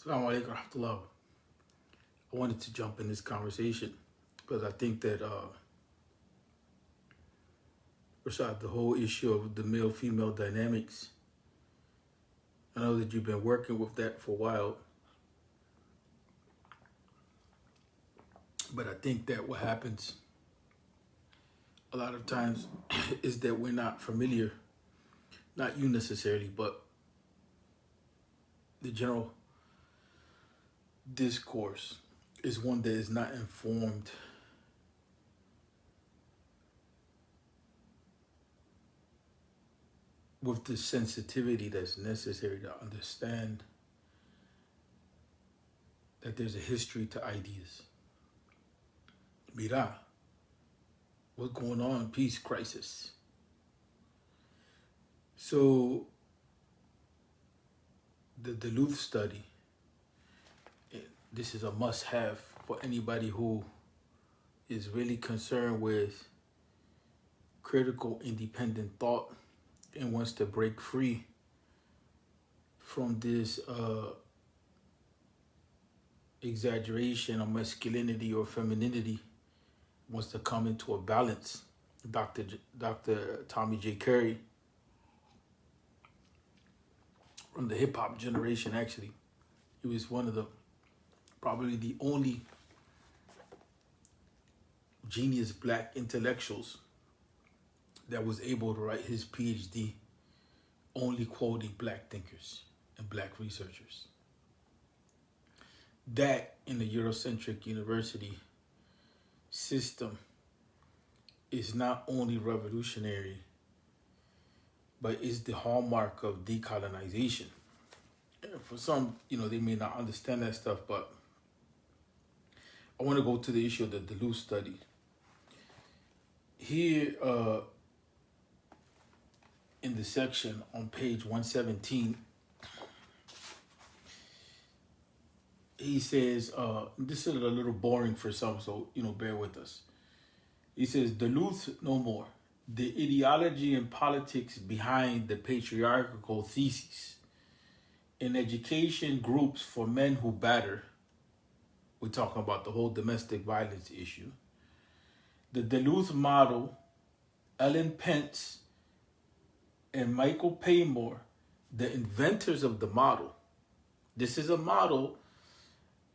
Assalamu alaikum warahmatullah. I wanted to jump in this conversation because I think that Rashad, the whole issue of the male-female dynamics, I know that you've been working with that for a while, but I think that what happens a lot of times is that we're not familiar, not you necessarily, but the general discourse is one that is not informed with the sensitivity that's necessary to understand that there's a history to ideas. Mira, what's going on? Peace crisis. So the Duluth study, this is a must-have for anybody who is really concerned with critical, independent thought and wants to break free from this exaggeration of masculinity or femininity, wants to come into a balance. Dr. Tommy J. Curry, from the hip-hop generation, actually. He was one of probably the only genius black intellectuals that was able to write his PhD only quoting black thinkers and black researchers. That in the Eurocentric university system is not only revolutionary, but is the hallmark of decolonization. And for some, they may not understand that stuff, but I want to go to the issue of the Duluth study. Here, in the section on page 117, he says, this is a little boring for some, so, bear with us. He says, Duluth no more. The ideology and politics behind the patriarchal thesis in education groups for men who batter. We're talking about the whole domestic violence issue. The Duluth model, Ellen Pence and Michael Paymore, the inventors of the model. This is a model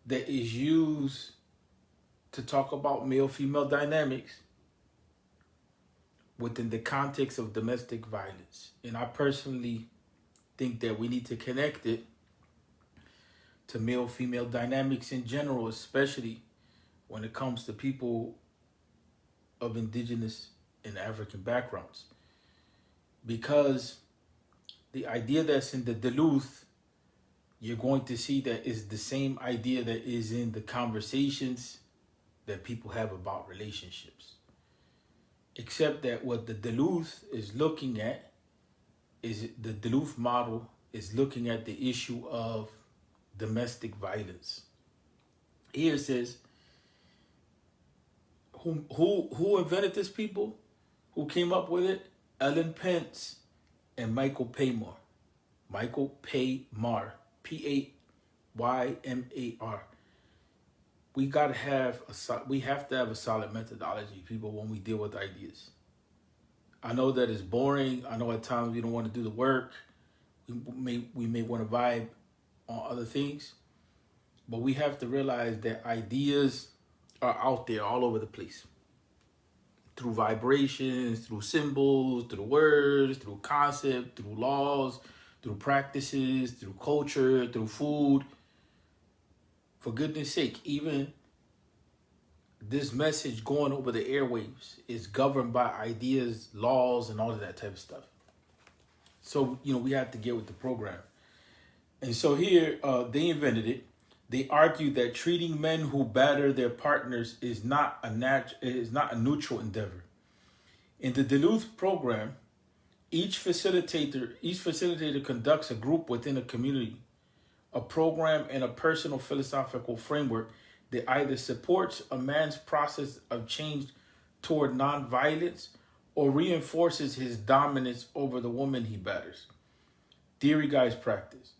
that is used to talk about male-female dynamics within the context of domestic violence. And I personally think that we need to connect it to male-female dynamics in general, especially when it comes to people of indigenous and African backgrounds. Because the idea that's in the Duluth, you're going to see that is the same idea that is in the conversations that people have about relationships. Except that what the Duluth is looking at is the Duluth model is looking at the issue of domestic violence. Here it says, who invented this people? Who came up with it? Ellen Pence and Michael Paymore. Michael Paymar, Paymar. We have to have a solid methodology, people, when we deal with ideas. I know that it's boring. I know at times we don't want to do the work. We may want to vibe on other things, but we have to realize that ideas are out there all over the place. Through vibrations, through symbols, through words, through concept, through laws, through practices, through culture, through food. For goodness sake, even this message going over the airwaves is governed by ideas, laws, and all of that type of stuff. So, we have to get with the program. And so here, they invented it. They argue that treating men who batter their partners is not a neutral endeavor. In the Duluth program, each facilitator conducts a group within a community, a program, and a personal philosophical framework that either supports a man's process of change toward nonviolence or reinforces his dominance over the woman he batters. Theory guides practice.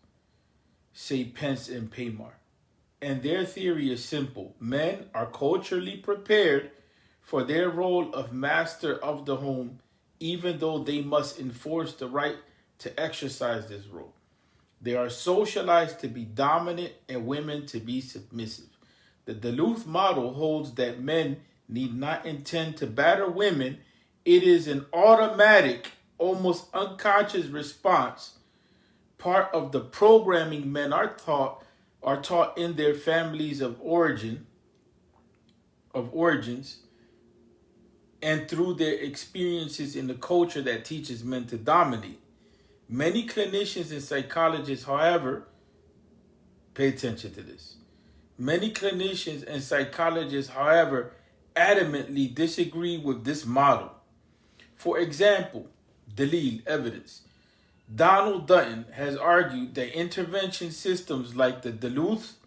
say Pence and Paymar. And their theory is simple. Men are culturally prepared for their role of master of the home, even though they must enforce the right to exercise this role. They are socialized to be dominant and women to be submissive. The Duluth model holds that men need not intend to batter women. It is an automatic, almost unconscious response, part of the programming men are taught in their families of origins, and through their experiences in the culture that teaches men to dominate. Many clinicians and psychologists, however, pay attention to this. Many clinicians and psychologists, however, adamantly disagree with this model. For example, Dalil evidence. Donald Dutton has argued that intervention systems like the Duluth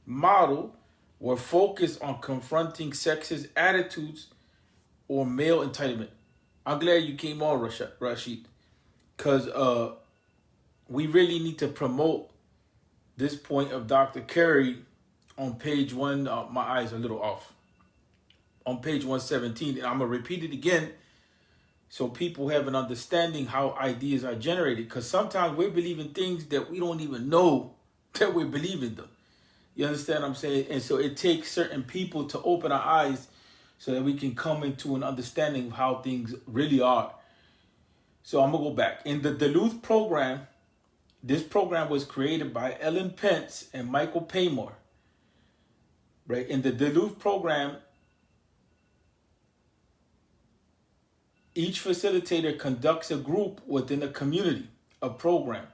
model were focused on confronting sexist attitudes or male entitlement. I'm glad you came on, Rashid, because we really need to promote this point of Dr. Carey on page one. My eyes are a little off. On page 117, and I'm going to repeat it again so people have an understanding how ideas are generated. Because sometimes we believe in things that we don't even know that we believe in them. You understand what I'm saying? And so it takes certain people to open our eyes so that we can come into an understanding of how things really are. So I'm going to go back. In the Duluth program, this program was created by Ellen Pence and Michael Paymar. Right? In the Duluth program, each facilitator conducts a group within a community, a program,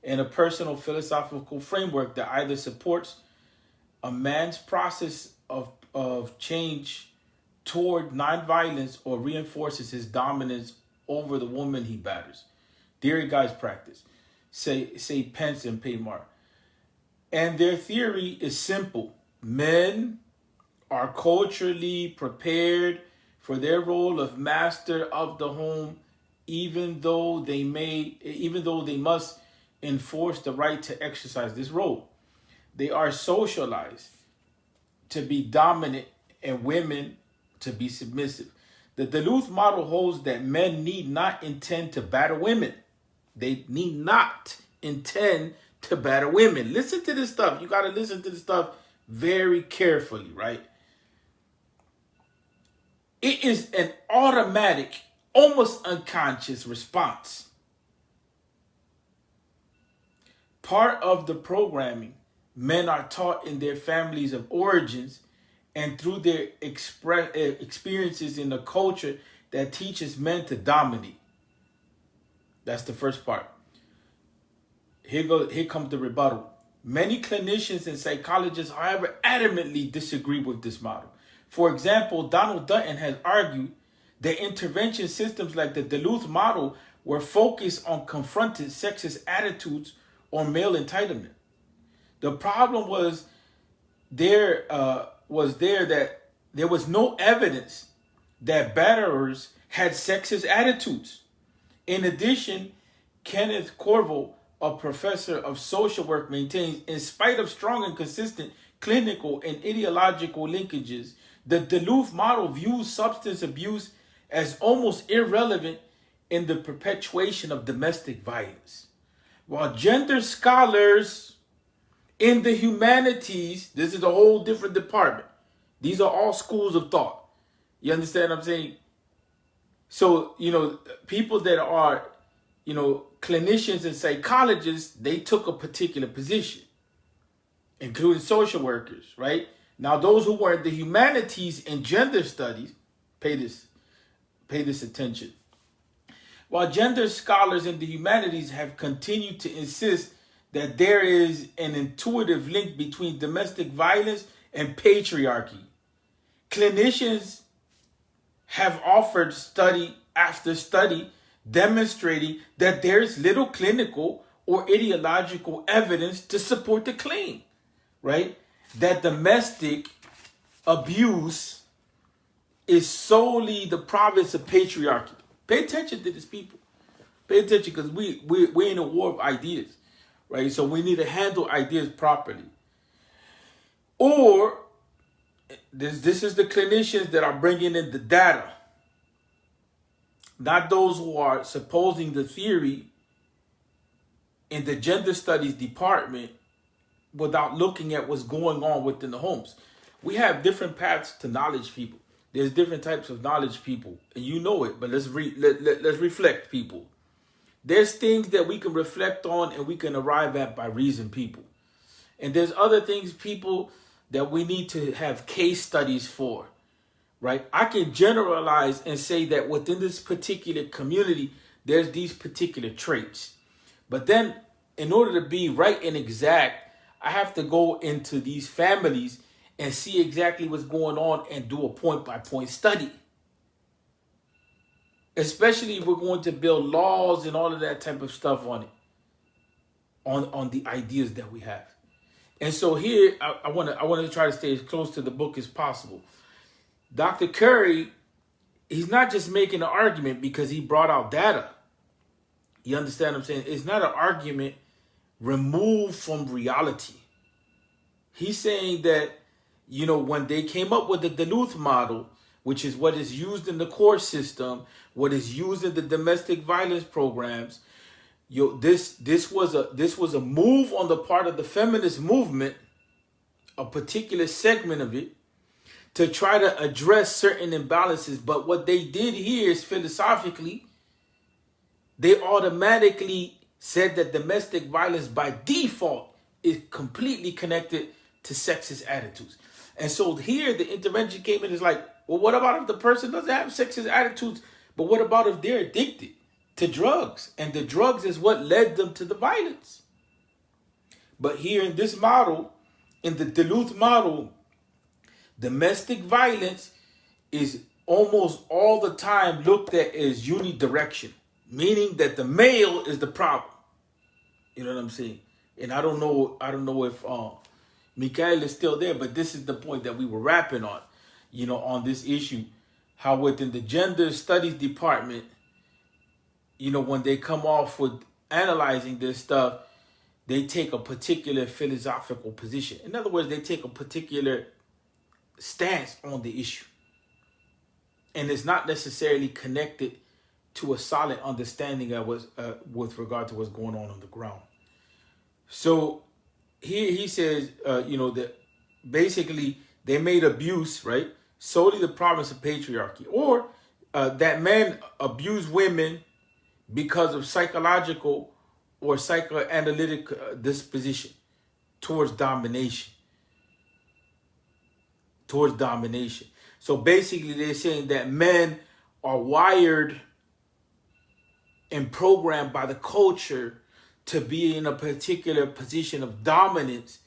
and a personal philosophical framework that either supports a man's process of change toward nonviolence or reinforces his dominance over the woman he batters. Theory guides practice. Say Pence and Paymar. And their theory is simple. Men are culturally prepared for their role of master of the home, even though they must enforce the right to exercise this role. They are socialized to be dominant and women to be submissive. The Duluth model holds that men need not intend to batter women. They need not intend to batter women. Listen to this stuff. You got to listen to this stuff very carefully, right? It is an automatic, almost unconscious response. Part of the programming men are taught in their families of origins and through their experiences in the culture that teaches men to dominate. That's the first part. Here comes the rebuttal. Many clinicians and psychologists, however, adamantly disagree with this model. For example, Donald Dutton has argued that intervention systems like the Duluth model were focused on confronting sexist attitudes or male entitlement. The problem was that there was no evidence that batterers had sexist attitudes. In addition, Kenneth Corville, a professor of social work, maintains, in spite of strong and consistent clinical and ideological linkages, the Duluth model views substance abuse as almost irrelevant in the perpetuation of domestic violence. While gender scholars in the humanities, this is a whole different department. These are all schools of thought. You understand what I'm saying? So, people that are, clinicians and psychologists, they took a particular position, including social workers, right? Now, those who were in the humanities and gender studies, pay this attention. While gender scholars in the humanities have continued to insist that there is an intuitive link between domestic violence and patriarchy, clinicians have offered study after study demonstrating that there is little clinical or ideological evidence to support the claim, right? That domestic abuse is solely the province of patriarchy. Pay attention to this, people. Pay attention, because we're in a war of ideas, right? So we need to handle ideas properly. Or this is the clinicians that are bringing in the data, not those who are supposing the theory in the gender studies department without looking at what's going on within the homes. We have different paths to knowledge, people. There's different types of knowledge, people, and you know it. But let's reflect, people. There's things that we can reflect on and we can arrive at by reason, people. And there's other things, people, that we need to have case studies for, right? I can generalize and say that within this particular community, there's these particular traits. But then in order to be right and exact, I have to go into these families and see exactly what's going on and do a point-by-point study. Especially if we're going to build laws and all of that type of stuff on it, on the ideas that we have. And so here, I want to try to stay as close to the book as possible. Dr. Curry, he's not just making an argument because he brought out data. You understand what I'm saying? It's not an argument removed from reality. He's saying that, you know, when they came up with the Duluth model, which is what is used in the court system, what is used in the domestic violence programs, this was a move on the part of the feminist movement, a particular segment of it, to try to address certain imbalances. But what they did here is philosophically, they automatically said that domestic violence by default is completely connected to sexist attitudes. And so here the intervention came in, is like, well, what about if the person doesn't have sexist attitudes? But what about if they're addicted to drugs? And the drugs is what led them to the violence. But here in this model, in the Duluth model, domestic violence is almost all the time looked at as unidirectional, meaning that the male is the problem. You know what I'm saying? And I don't know if Mikhail is still there, but this is the point that we were wrapping on, you know, on this issue, how within the gender studies department, you know, when they come off with analyzing this stuff, they take a particular philosophical position. In other words, they take a particular stance on the issue. And it's not necessarily connected to a solid understanding of with regard to what's going on the ground. So here he says, you know, that basically they made abuse, right, solely the province of patriarchy, or that men abuse women because of psychological or psychoanalytic disposition towards domination. So basically they're saying that men are wired and programmed by the culture to be in a particular position of dominance.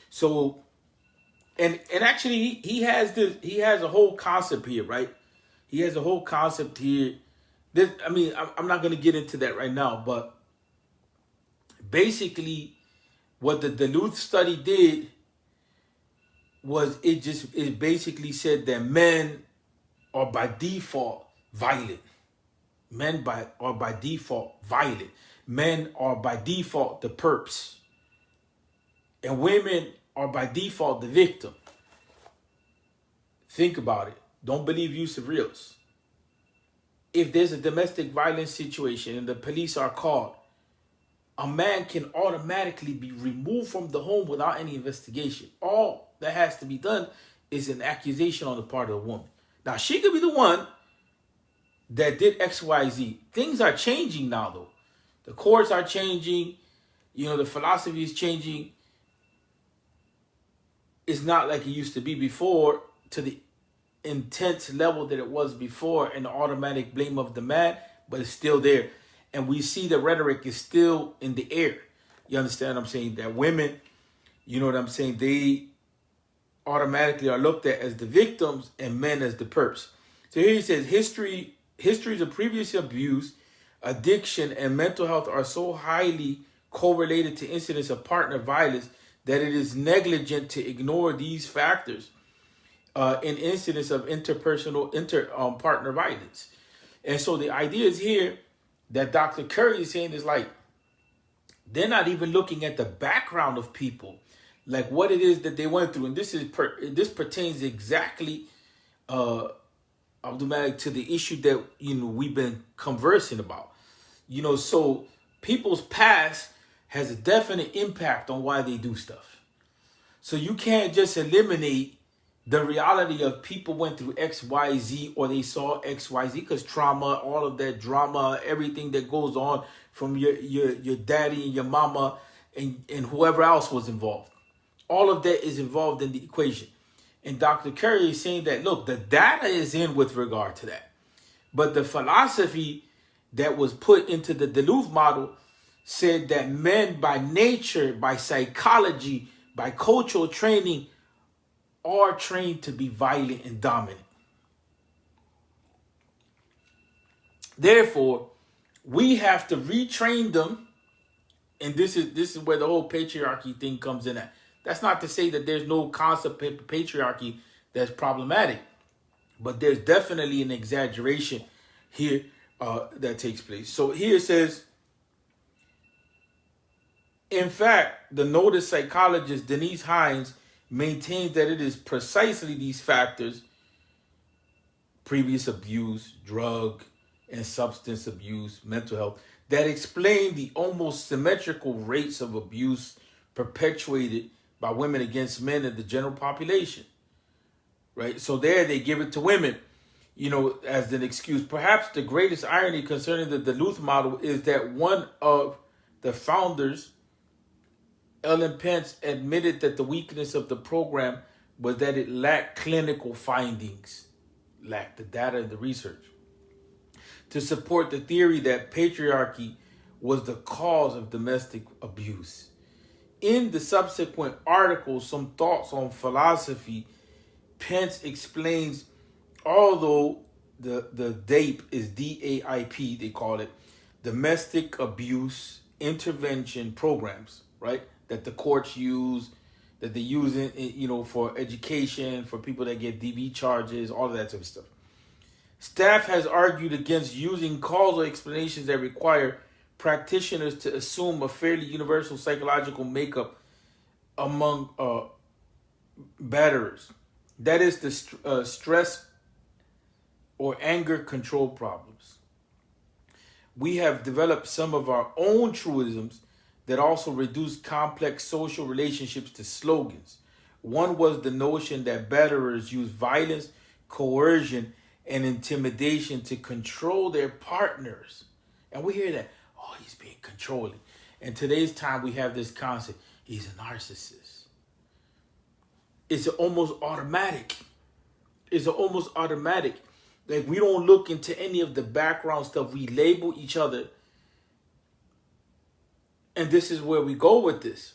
So, and actually he has a whole concept here, right? He has a whole concept here. I'm not going to get into that right now, but basically what the Duluth study did was it basically said that men are by default violent. Men are by default violent. Men are by default the perps. And women are by default the victim. Think about it. Don't believe Yusuf Rios. If there's a domestic violence situation and the police are called, a man can automatically be removed from the home without any investigation. All that has to be done is an accusation on the part of the woman. Now, she could be the one that did X, Y, Z. Things are changing now, though. The courts are changing. You know, the philosophy is changing. It's not like it used to be before, to the intense level that it was before, and the automatic blame of the man, but it's still there. And we see the rhetoric is still in the air. You understand what I'm saying? That women, you know what I'm saying, they automatically are looked at as the victims and men as the perps. So here he says, histories of previous abuse, addiction, and mental health are so highly correlated to incidents of partner violence that it is negligent to ignore these factors in incidents of interpersonal partner violence. And so the idea is here that Dr. Curry is saying is like, They're not even looking at the background of people, like what it is that they went through. And this pertains exactly automatic to the issue that we've been conversing about. So people's past has a definite impact on why they do stuff. So you can't just eliminate the reality of people went through XYZ or they saw XYZ, because trauma, all of that drama, everything that goes on from your daddy and your mama and whoever else was involved. All of that is involved in the equation. And Dr. Curry is saying that, look, the data is in with regard to that. But the philosophy that was put into the Duluth model said that men by nature, by psychology, by cultural training, are trained to be violent and dominant. Therefore, we have to retrain them. And this is where the whole patriarchy thing comes in at. That's not to say that there's no concept of patriarchy that's problematic, but there's definitely an exaggeration here that takes place. So here it says, in fact, the noted psychologist Denise Hines maintains that it is precisely these factors, previous abuse, drug and substance abuse, mental health, that explain the almost symmetrical rates of abuse perpetuated by women against men in the general population. Right? So there they give it to women, as an excuse. Perhaps the greatest irony concerning the Duluth model is that one of the founders, Ellen Pence, admitted that the weakness of the program was that it lacked clinical findings, lacked the data and the research, to support the theory that patriarchy was the cause of domestic abuse. In the subsequent articles, Some Thoughts on Philosophy, Pence explains, although the DAIP is DAIP, they call it, domestic abuse intervention programs, right? That the courts use, that they use in, for education, for people that get DV charges, all of that type of stuff. Staff has argued against using causal explanations that require practitioners to assume a fairly universal psychological makeup among batterers. That is the stress or anger control problems. We have developed some of our own truisms that also reduce complex social relationships to slogans. One was the notion that batterers use violence, coercion, and intimidation to control their partners. And we hear that, oh, he's being controlling. In today's time, we have this concept, he's a narcissist. It's almost automatic. Like, we don't look into any of the background stuff. We label each other. And this is where we go with this.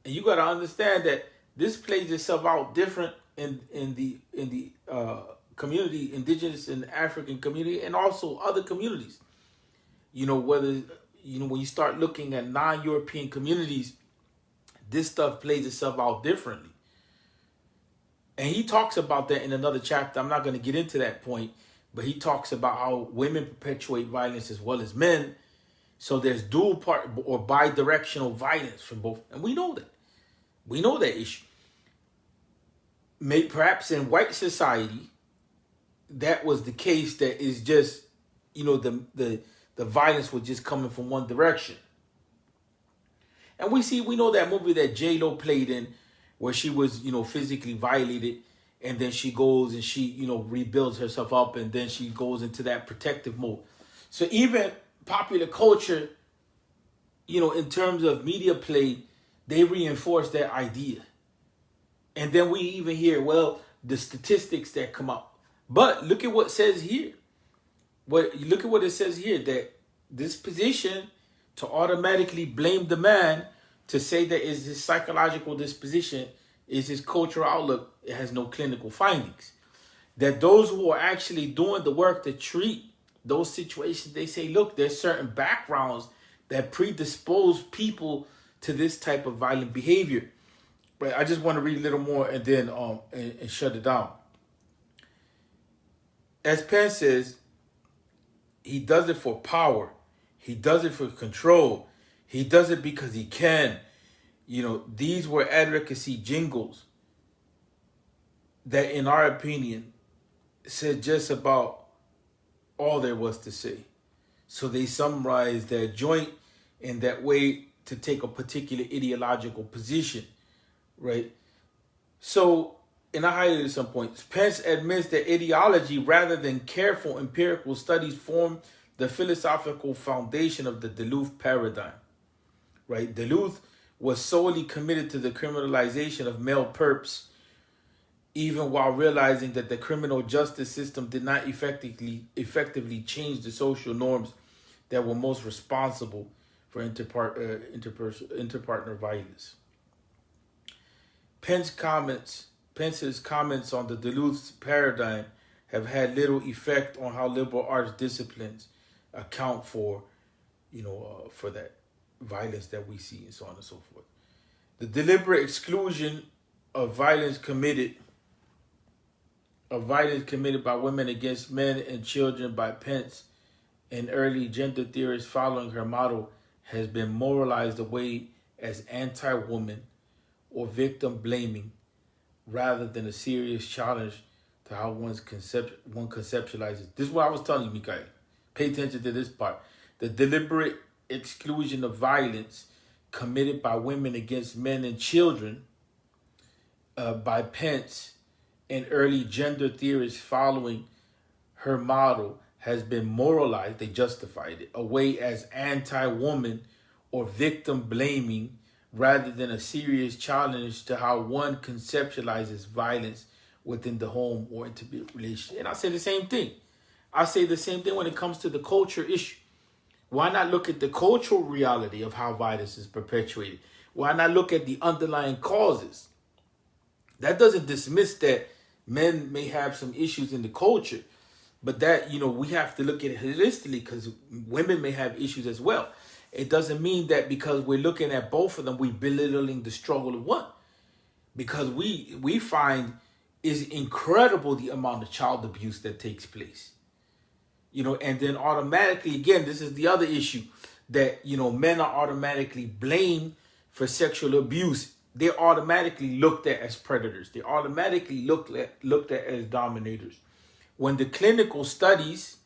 And you got to understand that this plays itself out different in the community, indigenous and African community, and also other communities. When you start looking at non-European communities, this stuff plays itself out differently. And he talks about that in another chapter. I'm not going to get into that point, but he talks about how women perpetuate violence as well as men. So there's dual part or bi-directional violence from both. And we know that. We know that issue. Perhaps in white society, that was the case, that is just, the violence was just coming from one direction. And we know that movie that J-Lo played in, where she was, physically violated, and then she goes and she, rebuilds herself up, and then she goes into that protective mode. So even popular culture, in terms of media play, they reinforce that idea. And then we even hear, the statistics that come out. But look at what it says here. Look at what it says here, that this position to automatically blame the man, to say that is his psychological disposition, is his cultural outlook, it has no clinical findings. That those who are actually doing the work to treat those situations, they say, look, there's certain backgrounds that predispose people to this type of violent behavior. Right? I just want to read a little more and then and shut it down. As Penn says, he does it for power. He does it for control. He does it because he can. These were advocacy jingles that, in our opinion, said just about all there was to say. So they summarized that joint in that way to take a particular ideological position, right? So, and I highlighted some points. Pence admits that ideology rather than careful empirical studies form the philosophical foundation of the Duluth paradigm, right? Duluth was solely committed to the criminalization of male perps, even while realizing that the criminal justice system did not effectively change the social norms that were most responsible for interpartner violence. Pence's comments on the Duluth paradigm have had little effect on how liberal arts disciplines account for, for that violence that we see and so on and so forth. The deliberate exclusion of violence committed by women against men and children by Pence and early gender theorists following her model has been moralized away as anti-woman or victim blaming rather than a serious challenge to how one conceptualizes. This is what I was telling you, Mikhail. Pay attention to this part. The deliberate exclusion of violence committed by women against men and children by Pence and early gender theorists following her model has been moralized, they justified it, away as anti-woman or victim blaming rather than a serious challenge to how one conceptualizes violence within the home or intimate relationship. And I say the same thing. I say the same thing when it comes to the culture issue. Why not look at the cultural reality of how violence is perpetuated? Why not look at the underlying causes? That doesn't dismiss that men may have some issues in the culture, but that, we have to look at it holistically because women may have issues as well. It doesn't mean that because we're looking at both of them, we're belittling the struggle of one. Because we find is incredible the amount of child abuse that takes place. And then automatically, again, this is the other issue that, men are automatically blamed for sexual abuse. They're automatically looked at as predators. They're automatically looked at as dominators. When the clinical studies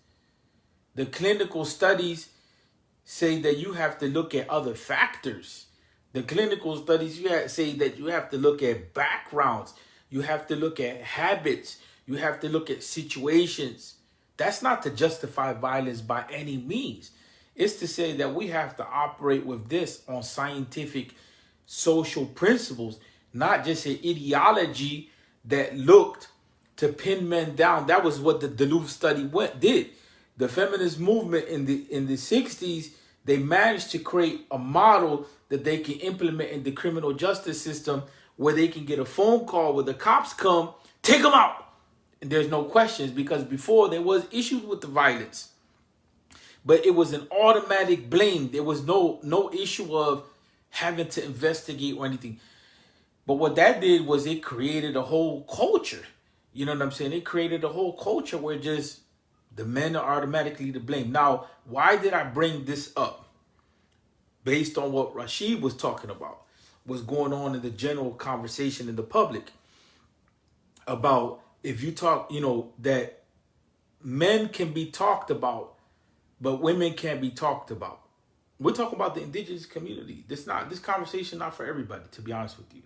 say that you have to look at other factors. The clinical studies say that you have to look at backgrounds. You have to look at habits. You have to look at situations. That's not to justify violence by any means. It's to say that we have to operate with this on scientific social principles, not just an ideology that looked to pin men down. That was what the Duluth study did. The feminist movement in the 60s, they managed to create a model that they can implement in the criminal justice system where they can get a phone call where the cops come, take them out. And there's no questions because before there was issues with the violence. But it was an automatic blame. There was no issue of having to investigate or anything. But what that did was it created a whole culture. You know what I'm saying? It created a whole culture where just the men are automatically to blame. Now, why did I bring this up? Based on what Rashid was talking about, what's going on in the general conversation in the public about if you talk, that men can be talked about, but women can't be talked about. We're talking about the indigenous community. This conversation not for everybody, to be honest with you.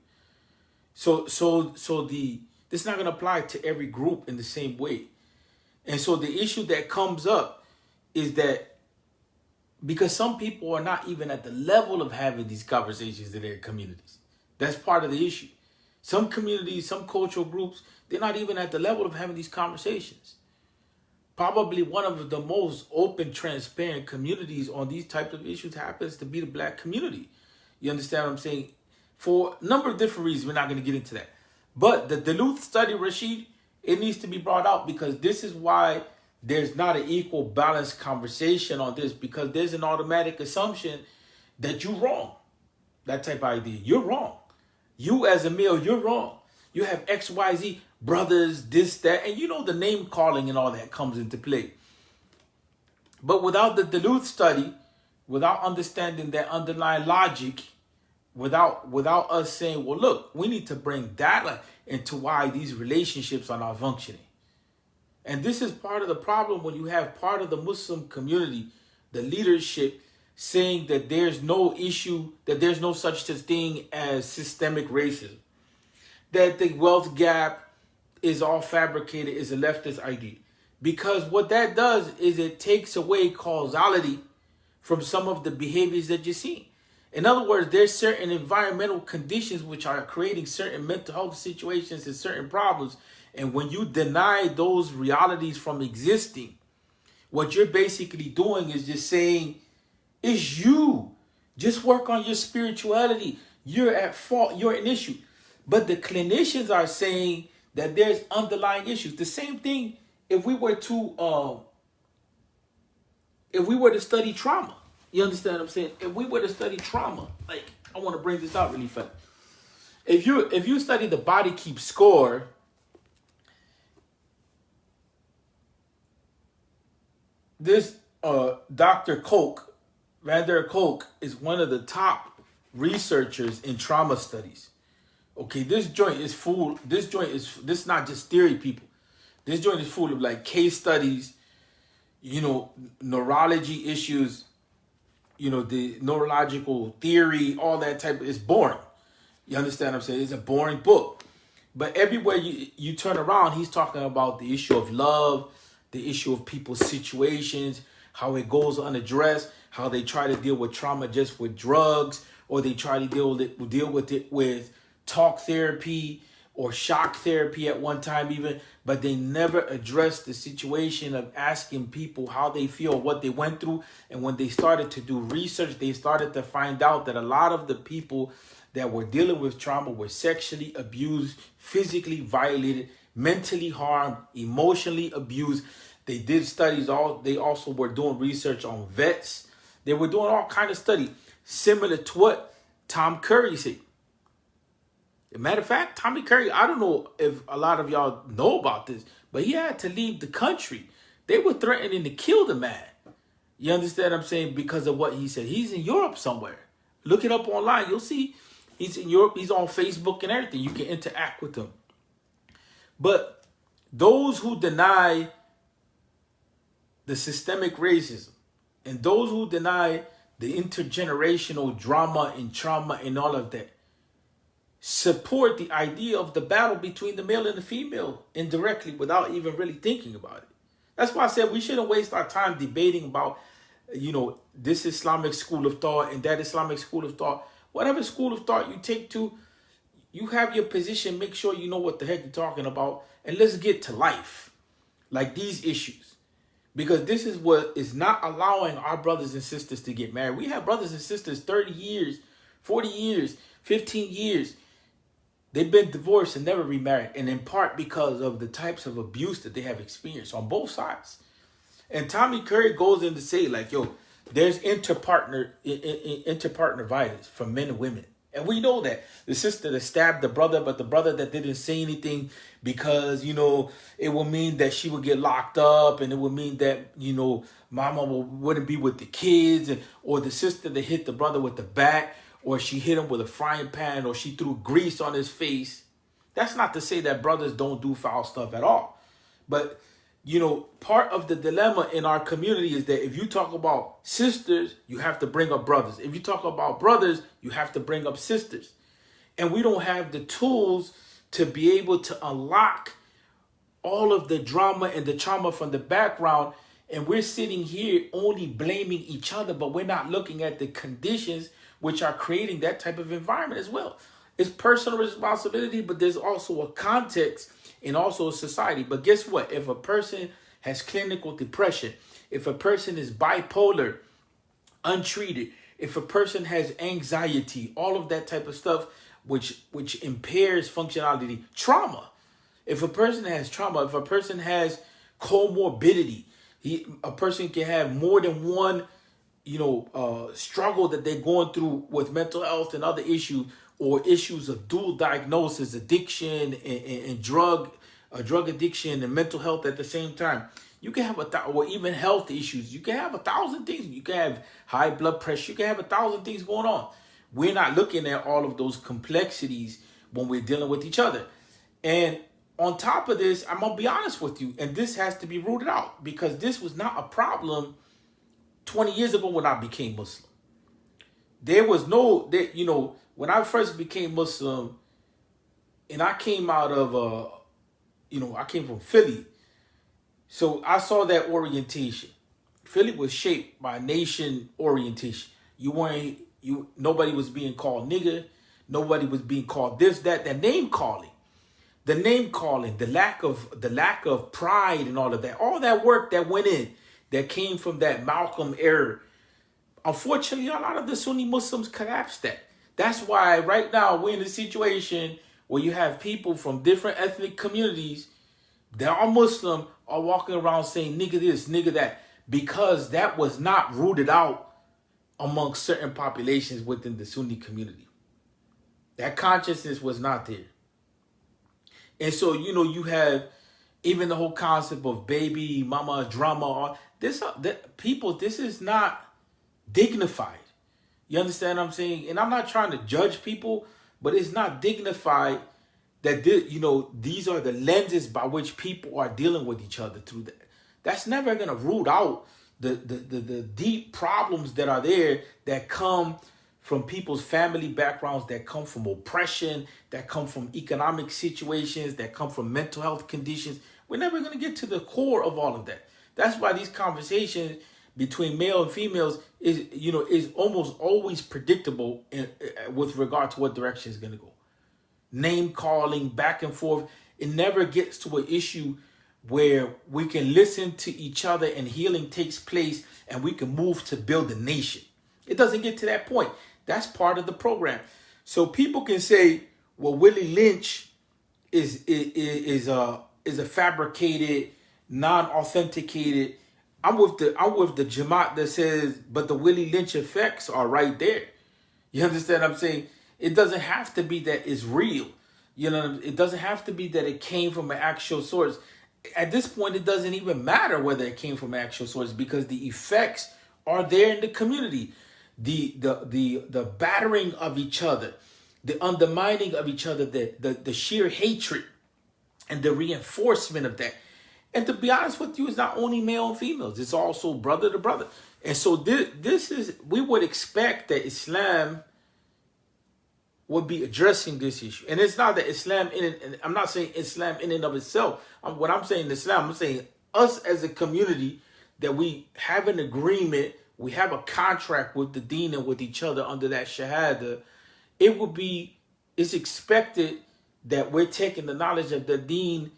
This is not going to apply to every group in the same way. And so the issue that comes up is that because some people are not even at the level of having these conversations in their communities. That's part of the issue. Some communities, some cultural groups, they're not even at the level of having these conversations. Probably one of the most open, transparent communities on these types of issues happens to be the black community. You understand what I'm saying? For a number of different reasons, we're not going to get into that. But the Duluth study, Rashid, it needs to be brought out because this is why there's not an equal balanced conversation on this, because there's an automatic assumption that you're wrong. That type of idea. You're wrong. You as a male, you're wrong. You have X, Y, Z, brothers, this, that, and the name calling and all that comes into play. But without the Duluth study, without understanding that underlying logic, without us saying, well, look, we need to bring data into why these relationships are not functioning. And this is part of the problem when you have part of the Muslim community, the leadership, saying that there's no issue, that there's no such thing as systemic racism, that the wealth gap is all fabricated, is a leftist idea. Because what that does is it takes away causality from some of the behaviors that you're seeing. In other words, there's certain environmental conditions which are creating certain mental health situations and certain problems. And when you deny those realities from existing, what you're basically doing is just saying, it's you. Just work on your spirituality. You're at fault. You're an issue. But the clinicians are saying that there's underlying issues. The same thing if we were to study trauma. You understand what I'm saying? If we were to study trauma, like, I want to bring this out really fast. If you study the body keeps score, this Dr. Koch, Vander Koch, is one of the top researchers in trauma studies. Okay, this is not just theory, people. This joint is full of like case studies, neurology issues, the neurological theory, all that type of, it's boring. You understand what I'm saying? It's a boring book. But everywhere you turn around, he's talking about the issue of love, the issue of people's situations, how it goes unaddressed, how they try to deal with trauma just with drugs, or they try to deal with it with talk therapy or shock therapy at one time even, but they never addressed the situation of asking people how they feel, what they went through. And when they started to do research, they started to find out that a lot of the people that were dealing with trauma were sexually abused, physically violated, mentally harmed, emotionally abused. They did studies. They also were doing research on vets. They were doing all kind of study similar to what Tom Curry said. As a matter of fact, Tommy Curry, I don't know if a lot of y'all know about this, but he had to leave the country. They were threatening to kill the man. You understand what I'm saying? Because of what he said. He's in Europe somewhere. Look it up online. You'll see he's in Europe. He's on Facebook and everything. You can interact with him. But those who deny the systemic racism and those who deny the intergenerational drama and trauma and all of that support the idea of the battle between the male and the female indirectly without even really thinking about it. That's why I said we shouldn't waste our time debating about, this Islamic school of thought and that Islamic school of thought. Whatever school of thought you take to, you have your position, make sure you know what the heck you're talking about, and let's get to life. Like these issues. Because this is what is not allowing our brothers and sisters to get married. We have brothers and sisters 30 years, 40 years, 15 years. They've been divorced and never remarried, and in part because of the types of abuse that they have experienced on both sides. And Tommy Curry goes in to say, like, there's interpartner violence from men and women. And we know that. The sister that stabbed the brother, but the brother that didn't say anything because, it would mean that she would get locked up, and it would mean that, mama wouldn't be with the kids, or the sister that hit the brother with the bat, or she hit him with a frying pan, or she threw grease on his face. That's not to say that brothers don't do foul stuff at all. But, part of the dilemma in our community is that if you talk about sisters, you have to bring up brothers. If you talk about brothers, you have to bring up sisters. And we don't have the tools to be able to unlock all of the drama and the trauma from the background. And we're sitting here only blaming each other, but we're not looking at the conditions which are creating that type of environment as well. It's personal responsibility, but there's also a context and also a society. But guess what? If a person has clinical depression, if a person is bipolar, untreated, if a person has anxiety, all of that type of stuff, which impairs functionality, trauma. If a person has trauma, if a person has comorbidity, a person can have more than one struggle that they're going through with mental health and other issues, or issues of dual diagnosis, addiction and drug addiction and mental health at the same time. You can have or even health issues. You can have 1,000 things. You can have high blood pressure. You can have 1,000 things going on. We're not looking at all of those complexities when we're dealing with each other. And on top of this, I'm going to be honest with you, and this has to be rooted out, because this was not a problem 20 years ago when I became Muslim. There was no, when I first became Muslim, and I came out of, I came from Philly. So I saw that orientation. Philly was shaped by nation orientation. Nobody was being called nigger. Nobody was being called this, that. The name calling, the lack of pride and all of that. All that work that went in, that came from that Malcolm era. Unfortunately, a lot of the Sunni Muslims collapsed that. That's why right now we're in a situation where you have people from different ethnic communities that are Muslim are walking around saying nigga this, nigga that, because that was not rooted out amongst certain populations within the Sunni community. That consciousness was not there. And so, you have even the whole concept of baby, mama, drama. This is not dignified. You understand what I'm saying? And I'm not trying to judge people, but it's not dignified that, these are the lenses by which people are dealing with each other through that. That's never going to root out the deep problems that are there, that come from people's family backgrounds, that come from oppression, that come from economic situations, that come from mental health conditions. We're never going to get to the core of all of that. That's why these conversations between male and females is almost always predictable with regard to what direction is going to go. Name calling, back and forth. It never gets to an issue where we can listen to each other and healing takes place and we can move to build a nation. It doesn't get to that point. That's part of the program. So people can say, well, Willie Lynch is a fabricated, non-authenticated. I'm with the Jamaat that says, but the Willie Lynch effects are right there. You understand what I'm saying? It doesn't have to be that it's real. It doesn't have to be that it came from an actual source. At this point, it doesn't even matter whether it came from an actual source, because the effects are there in the community. The battering of each other, the undermining of each other, the sheer hatred and the reinforcement of that. And to be honest with you, it's not only male and females, it's also brother to brother. And so we would expect that Islam would be addressing this issue. And it's not that Islam, I'm not saying Islam in and of itself. What I'm saying Islam, I'm saying us as a community, that we have an agreement, we have a contract with the deen and with each other under that shahada. It's expected that we're taking the knowledge of the deen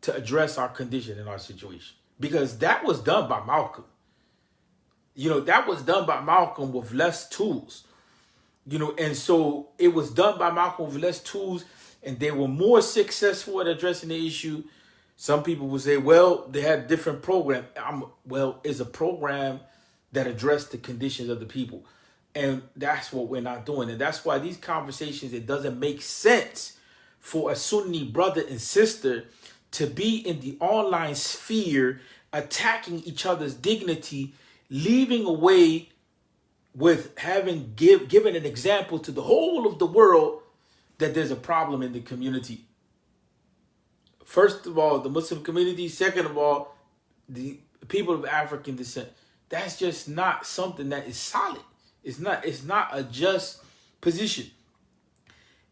to address our condition and our situation. Because that was done by Malcolm. That was done by Malcolm with less tools. And so it was done by Malcolm with less tools, and they were more successful at addressing the issue. Some people would say, well, they had a different program. It's a program that addressed the conditions of the people. And that's what we're not doing. And that's why these conversations, it doesn't make sense for a Sunni brother and sister to be in the online sphere attacking each other's dignity, leaving away with having given an example to the whole of the world that there's a problem in the community. First of all, the Muslim community. Second of all, the people of African descent. That's just not something that is solid. It's not a just position.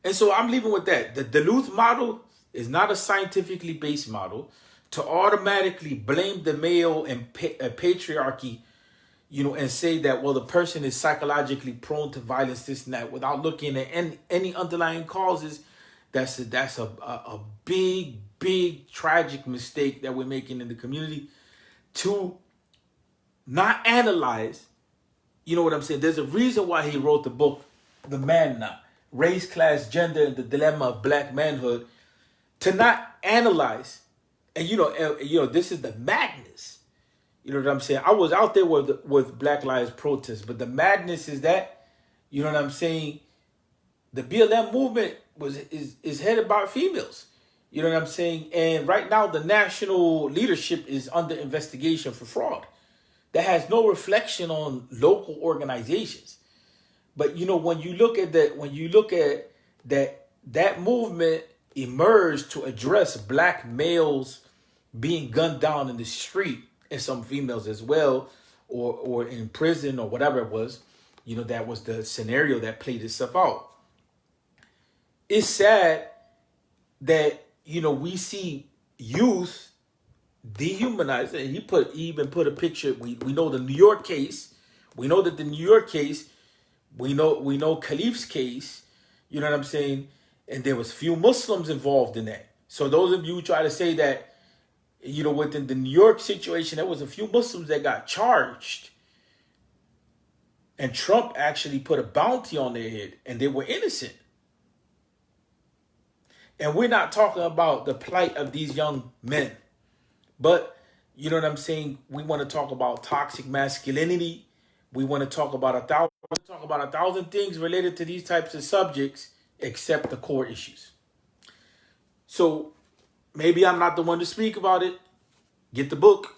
And so I'm leaving with that. The Duluth model is not a scientifically based model. To automatically blame the male and patriarchy, and say that, well, the person is psychologically prone to violence, this and that, without looking at any underlying causes, that's a big tragic mistake that we're making in the community. To not analyze, what I'm saying? There's a reason why he wrote the book, The Man Now, Race, Class, Gender, and the Dilemma of Black Manhood. To not analyze, and this is the madness. You know what I'm saying? I was out there with Black Lives protests, but the madness is that, you know what I'm saying? The BLM movement is headed by females. You know what I'm saying? And right now, the national leadership is under investigation for fraud. That has no reflection on local organizations. But when you look at that movement emerged to address black males being gunned down in the street, and some females as well, or in prison or whatever it was. That was the scenario that played itself out. It's sad that we see youth dehumanized, and he even put a picture. We know the New York case. We know that the New York case. We know Khalif's case. You know what I'm saying? And there was few Muslims involved in that. So those of you who try to say that, within the New York situation, there was a few Muslims that got charged, and Trump actually put a bounty on their head, and they were innocent. And we're not talking about the plight of these young men. But, you know what I'm saying? We want to talk about toxic masculinity. We want to talk about a thousand things related to these types of subjects, except the core issues. So maybe I'm not the one to speak about it. Get the book.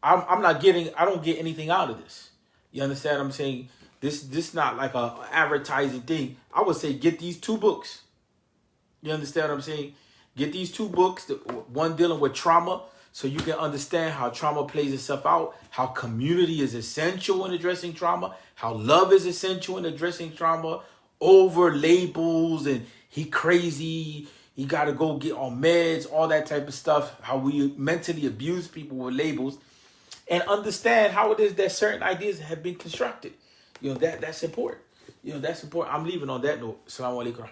I don't get anything out of this. You understand what I'm saying? This not like a advertising thing. I would say get these 2 books. You understand what I'm saying? Get these 2 books, one dealing with trauma, so you can understand how trauma plays itself out, how community is essential in addressing trauma, how love is essential in addressing trauma, over labels and he crazy, he got to go get on meds, all that type of stuff, how we mentally abuse people with labels, and understand how it is that certain ideas have been constructed. That's important. That's important. I'm leaving on that note. Assalamu alaikum.